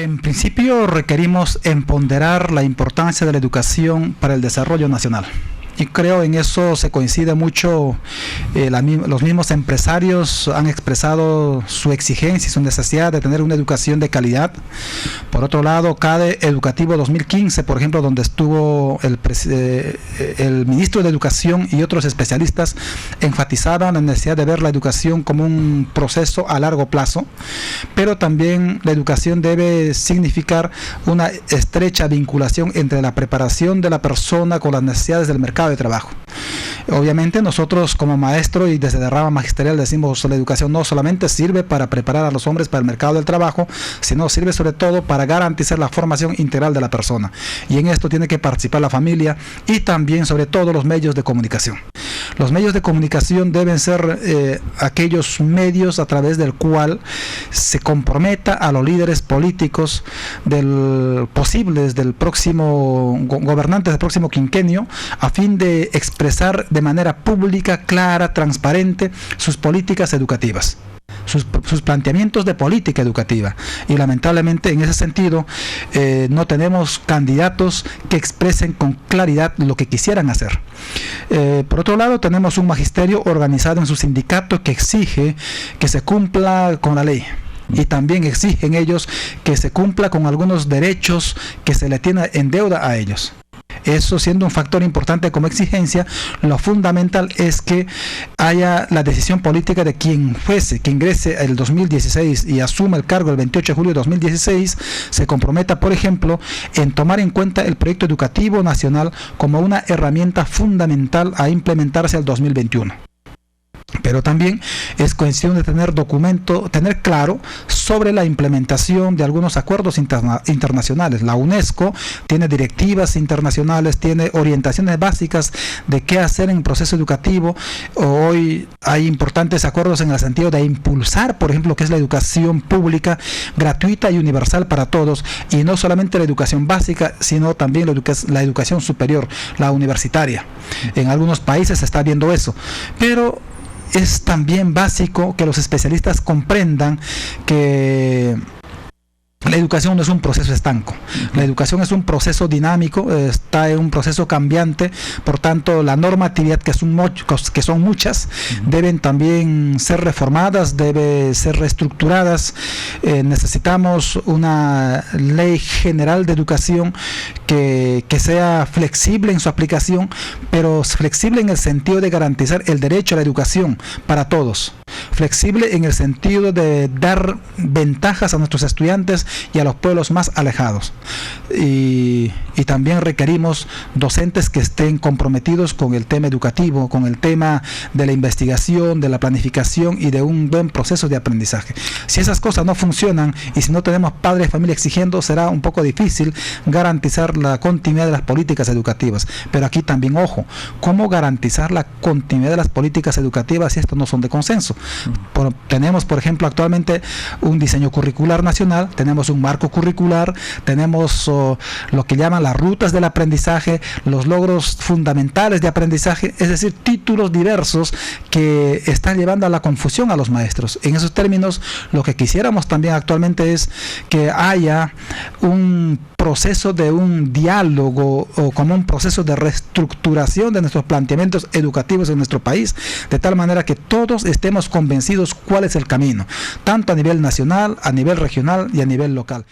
En principio requerimos empoderar la importancia de la educación para el desarrollo nacional. Y creo en eso se coincide mucho, los mismos empresarios han expresado su exigencia y su necesidad de tener una educación de calidad. Por otro lado, CADE Educativo 2015, por ejemplo, donde estuvo el ministro de Educación y otros especialistas, enfatizaban la necesidad de ver la educación como un proceso a largo plazo, pero también la educación debe significar una estrecha vinculación entre la preparación de la persona con las necesidades del mercado de trabajo. Obviamente nosotros como maestro y desde la rama magisterial decimos la educación no solamente sirve para preparar a los hombres para el mercado del trabajo, sino sirve sobre todo para garantizar la formación integral de la persona. Y en esto tiene que participar la familia y también sobre todo los medios de comunicación. Los medios de comunicación deben ser aquellos medios a través del cual se comprometa a los líderes políticos posibles del próximo gobernantes del próximo quinquenio, a fin de expresar de manera pública, clara, transparente sus políticas educativas. Sus planteamientos de política educativa, y lamentablemente en ese sentido no tenemos candidatos que expresen con claridad lo que quisieran hacer. Por otro lado, tenemos un magisterio organizado en su sindicato que exige que se cumpla con la ley, y también exigen ellos que se cumpla con algunos derechos que se le tiene en deuda a ellos. Eso siendo un factor importante como exigencia, lo fundamental es que haya la decisión política de quien fuese, que ingrese el 2016 y asuma el cargo el 28 de julio de 2016, se comprometa, por ejemplo, en tomar en cuenta el proyecto educativo nacional como una herramienta fundamental a implementarse al 2021. Pero también es cuestión de tener claro sobre la implementación de algunos acuerdos internacionales. La UNESCO tiene directivas internacionales, tiene orientaciones básicas de qué hacer en el proceso educativo. Hoy hay importantes acuerdos en el sentido de impulsar, por ejemplo, que es la educación pública, gratuita y universal para todos, y no solamente la educación básica, sino también la educación superior, la universitaria. En algunos países se está viendo eso, pero es también básico que los especialistas comprendan que la educación no es un proceso estanco. La educación es un proceso dinámico, está en un proceso cambiante. Por tanto, la normatividad, que son muchas, deben también ser reformadas, deben ser reestructuradas. Necesitamos una ley general de educación que sea flexible en su aplicación, pero flexible en el sentido de garantizar el derecho a la educación para todos. Flexible en el sentido de dar ventajas a nuestros estudiantes y a los pueblos más alejados. Y también requerimos docentes que estén comprometidos con el tema educativo, con el tema de la investigación, de la planificación y de un buen proceso de aprendizaje. Si esas cosas no funcionan y si no tenemos padres de familia exigiendo, será un poco difícil garantizar la continuidad de las políticas educativas. Pero aquí también, ojo, ¿cómo garantizar la continuidad de las políticas educativas si estos no son de consenso? Tenemos, por ejemplo, actualmente un diseño curricular nacional, tenemos un marco curricular, tenemos lo que llaman las rutas del aprendizaje, los logros fundamentales de aprendizaje, es decir, títulos diversos que están llevando a la confusión a los maestros. En esos términos, lo que quisiéramos también actualmente es que haya un proceso de un diálogo o como un proceso de reestructuración de nuestros planteamientos educativos en nuestro país, de tal manera que todos estemos convencidos cuál es el camino, tanto a nivel nacional, a nivel regional y a nivel local.